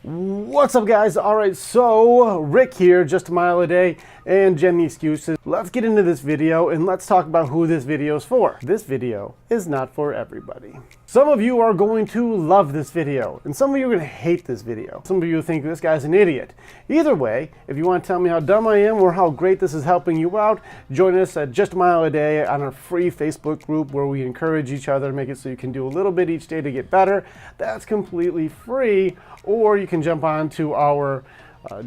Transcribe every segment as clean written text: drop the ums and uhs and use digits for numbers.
What's up, guys? Alright, so Rick here, just a mile a day, and Jenny Excuses. Let's get into this video and let's talk about who this video is for. This video is not for everybody. Some of you are going to love this video, and some of you are going to hate this video. Some of you think this guy's an idiot. Either way, if you want to tell me how dumb I am or how great this is helping you out, join us at Just a Mile a Day on our free Facebook group where we encourage each other to make it so you can do a little bit each day to get better. That's completely free, or you can jump on to our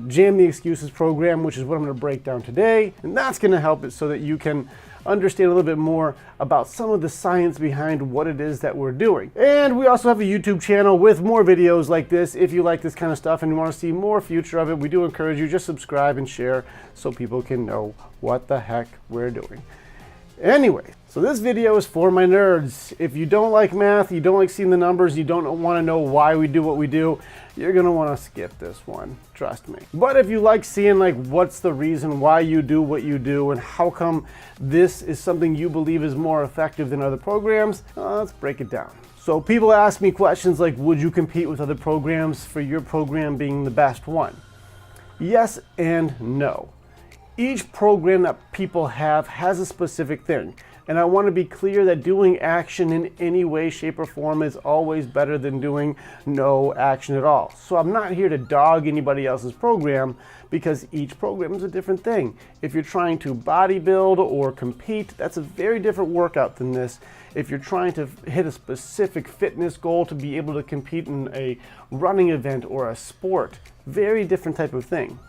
Jam the Excuses program, which is what I'm going to break down today, and that's going to help it so that you can understand a little bit more about some of the science behind what it is that we're doing. And we also have a YouTube channel with more videos like this. If you like this kind of stuff and you want to see more future of it, we do encourage you just subscribe and share so people can know what the heck we're doing. Anyway, so this video is for my nerds. If you don't like math, you don't like seeing the numbers, you don't want to know why we do what we do, you're going to want to skip this one, trust me. But if you like seeing like what's the reason why you do what you do and how come this is something you believe is more effective than other programs, let's break it down. So people ask me questions like, would you compete with other programs for your program being the best one? Yes and no. Each program that people have has a specific thing, and I want to be clear that doing action in any way, shape, or form is always better than doing no action at all. So I'm not here to dog anybody else's program because each program is a different thing. If you're trying to bodybuild or compete, that's a very different workout than this. If you're trying to hit a specific fitness goal to be able to compete in a running event or a sport, very different type of thing.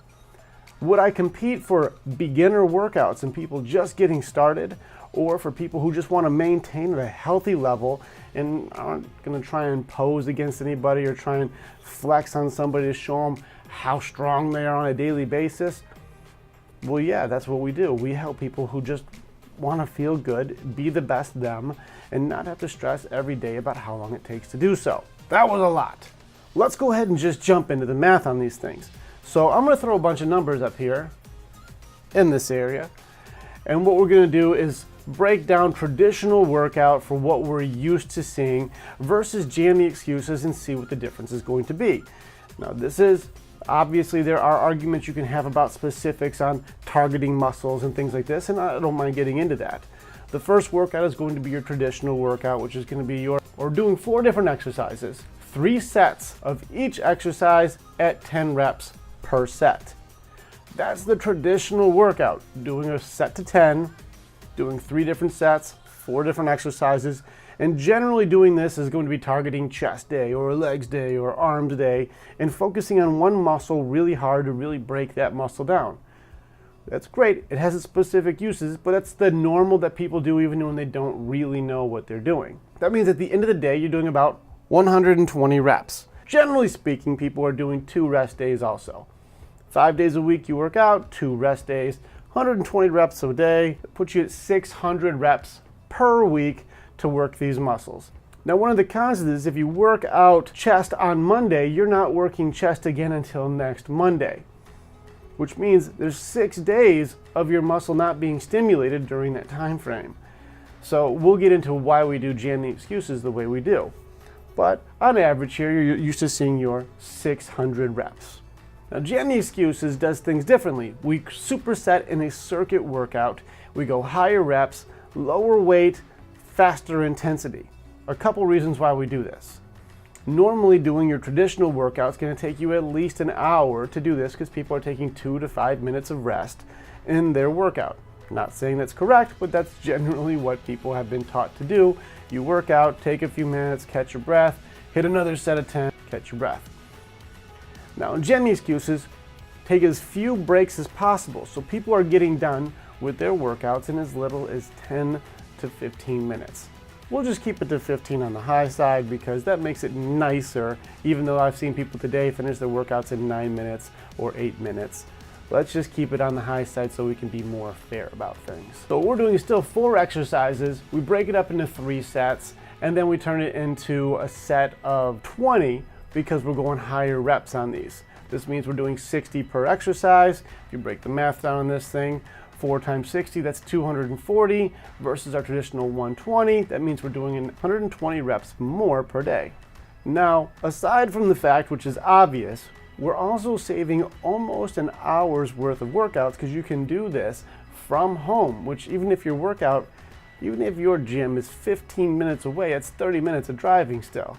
Would I compete for beginner workouts and people just getting started, or for people who just want to maintain at a healthy level and aren't going to try and pose against anybody or try and flex on somebody to show them how strong they are on a daily basis? Well, yeah, that's what we do. We help people who just want to feel good, be the best them, and not have to stress every day about how long it takes to do so. That was a lot. Let's go ahead and just jump into the math on these things. So I'm going to throw a bunch of numbers up here in this area, and what we're going to do is break down traditional workout for what we're used to seeing versus Jam the Excuses and see what the difference is going to be. Now this is, obviously there are arguments you can have about specifics on targeting muscles and things like this, and I don't mind getting into that. The first workout is going to be your traditional workout, which is going to be doing 4 different exercises, 3 sets of each exercise at 10 reps per set. That's the traditional workout, doing a set to 10, doing 3 different sets, 4 different exercises, and generally doing this is going to be targeting chest day or legs day or arms day and focusing on one muscle really hard to really break that muscle down. That's great, it has its specific uses, but that's the normal that people do even when they don't really know what they're doing. That means at the end of the day you're doing about 120 reps. Generally speaking, people are doing 2 rest days also. 5 days a week you work out, 2 rest days, 120 reps a day, puts you at 600 reps per week to work these muscles. Now one of the cons of this is if you work out chest on Monday, you're not working chest again until next Monday, which means there's 6 days of your muscle not being stimulated during that time frame. So we'll get into why we do Jam the Excuses the way we do. But on average here, you're used to seeing your 600 reps. Now, Jam the Excuses does things differently. We superset in a circuit workout. We go higher reps, lower weight, faster intensity. A couple reasons why we do this. Normally doing your traditional workout is going to take you at least an hour to do this because people are taking 2 to 5 minutes of rest in their workout. Not saying that's correct, but that's generally what people have been taught to do. You work out, take a few minutes, catch your breath, hit another set of 10, catch your breath. Now in Jam the Excuses, take as few breaks as possible, so people are getting done with their workouts in as little as 10 to 15 minutes. We'll just keep it to 15 on the high side because that makes it nicer, even though I've seen people today finish their workouts in 9 minutes or 8 minutes. Let's just keep it on the high side so we can be more fair about things. So what we're doing is still 4 exercises. We break it up into 3 sets, and then we turn it into a set of 20 because we're going higher reps on these. This means we're doing 60 per exercise. If you break the math down on this thing, 4 times 60, that's 240 versus our traditional 120. That means we're doing 120 reps more per day. Now, aside from the fact, which is obvious, we're also saving almost an hour's worth of workouts because you can do this from home, which even if your gym is 15 minutes away, it's 30 minutes of driving still.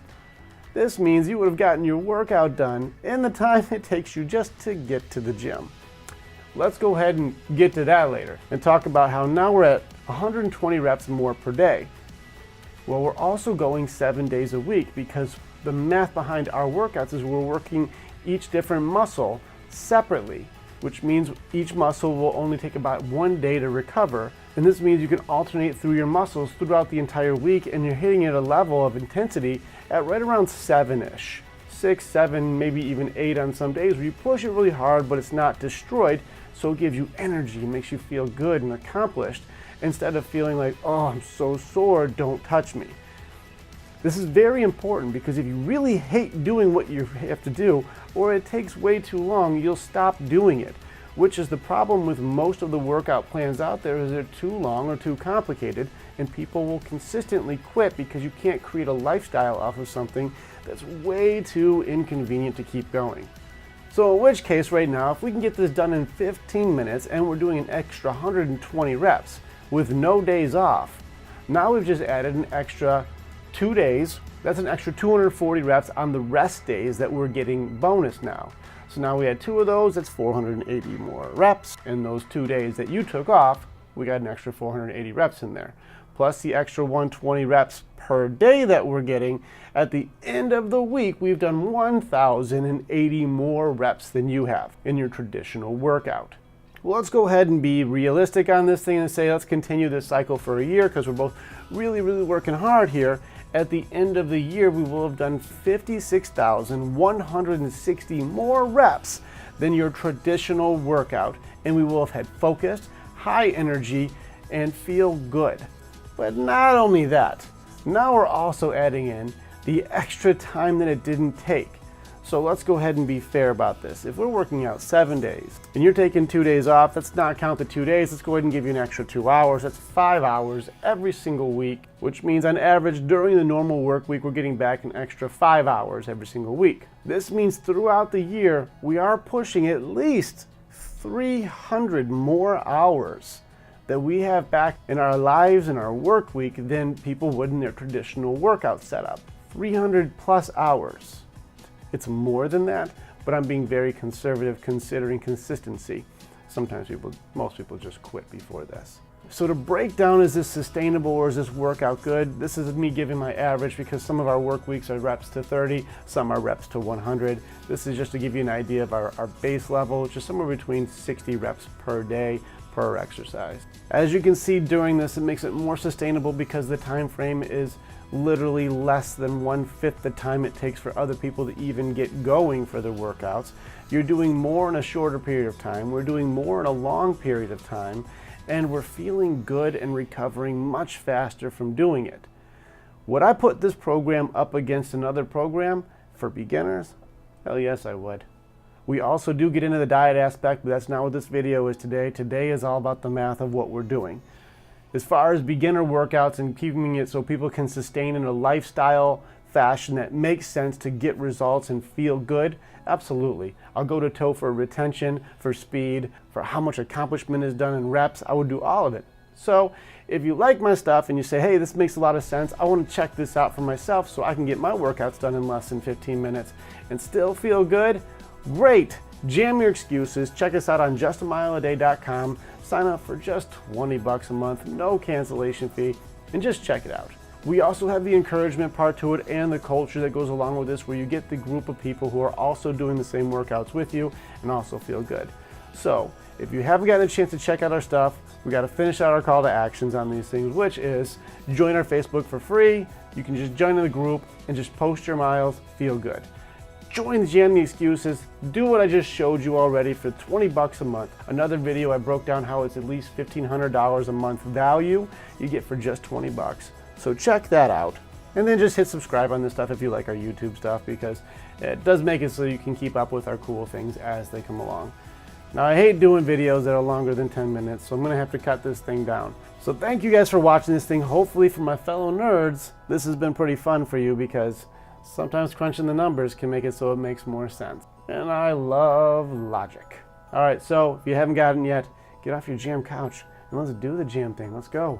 This means you would have gotten your workout done in the time it takes you just to get to the gym. Let's go ahead and get to that later and talk about how now we're at 120 reps more per day. Well, we're also going 7 days a week because the math behind our workouts is we're working each different muscle separately, which means each muscle will only take about 1 day to recover. And this means you can alternate through your muscles throughout the entire week, and you're hitting at a level of intensity at right around 7-ish. 6, 7, maybe even 8 on some days where you push it really hard, but it's not destroyed. So it gives you energy and makes you feel good and accomplished instead of feeling like, oh, I'm so sore, don't touch me. This is very important because if you really hate doing what you have to do, or it takes way too long, you'll stop doing it, which is the problem with most of the workout plans out there is they're too long or too complicated, and people will consistently quit because you can't create a lifestyle off of something that's way too inconvenient to keep going. So in which case right now, if we can get this done in 15 minutes and we're doing an extra 120 reps with no days off, now we've just added an extra 2 days. That's an extra 240 reps on the rest days that we're getting bonus now. So now we had 2 of those, that's 480 more reps. And those 2 days that you took off, we got an extra 480 reps in there. Plus the extra 120 reps per day that we're getting. At the end of the week, we've done 1,080 more reps than you have in your traditional workout. Well, let's go ahead and be realistic on this thing and say let's continue this cycle for a year because we're both really working hard here. At the end of the year, we will have done 56,160 more reps than your traditional workout, and we will have had focused, high energy, and feel good. But not only that, now we're also adding in the extra time that it didn't take. So let's go ahead and be fair about this. If we're working out 7 days and you're taking 2 days off, let's not count the 2 days. Let's go ahead and give you an extra 2 hours. That's 5 hours every single week, which means on average during the normal work week, we're getting back an extra 5 hours every single week. This means throughout the year, we are pushing at least 300 more hours that we have back in our lives and our work week than people would in their traditional workout setup. 300 plus hours. It's more than that, but I'm being very conservative considering consistency. Most people just quit before this. So to break down, is this sustainable or is this workout good? This is me giving my average because some of our work weeks are reps to 30, some are reps to 100. This is just to give you an idea of our base level, which is somewhere between 60 reps per day per exercise. As you can see during this, it makes it more sustainable because the time frame is literally less than 1/5 the time it takes for other people to even get going for their workouts. You're doing more in a shorter period of time. We're doing more in a long period of time, and we're feeling good and recovering much faster from doing it. Would I put this program up against another program for beginners? Hell yes, I would. We also do get into the diet aspect, but that's not what this video is today. Today is all about the math of what we're doing. As far as beginner workouts and keeping it so people can sustain in a lifestyle fashion that makes sense to get results and feel good, absolutely. I'll go to toe for retention, for speed, for how much accomplishment is done in reps. I would do all of it. So if you like my stuff and you say, hey, this makes a lot of sense, I want to check this out for myself so I can get my workouts done in less than 15 minutes and still feel good, great. Jam your excuses. Check us out on justamileaday.com. Sign up for just 20 bucks a month, no cancellation fee, and just check it out. We also have the encouragement part to it and the culture that goes along with this, where you get the group of people who are also doing the same workouts with you and also feel good. So if you haven't gotten a chance to check out our stuff, we got to finish out our call to actions on these things, which is join our Facebook for free. You can just join in the group and just post your miles, feel good. Join Jam the Excuses, do what I just showed you already for 20 bucks a month. Another video I broke down how it's at least $1,500 a month value you get for just 20 bucks. So check that out. And then just hit subscribe on this stuff if you like our YouTube stuff, because it does make it so you can keep up with our cool things as they come along. Now I hate doing videos that are longer than 10 minutes, so I'm gonna have to cut this thing down. So thank you guys for watching this thing. Hopefully for my fellow nerds, this has been pretty fun for you, because sometimes crunching the numbers can make it so it makes more sense. And I love logic. All right, so if you haven't gotten yet, get off your jam couch and let's do the jam thing. Let's go.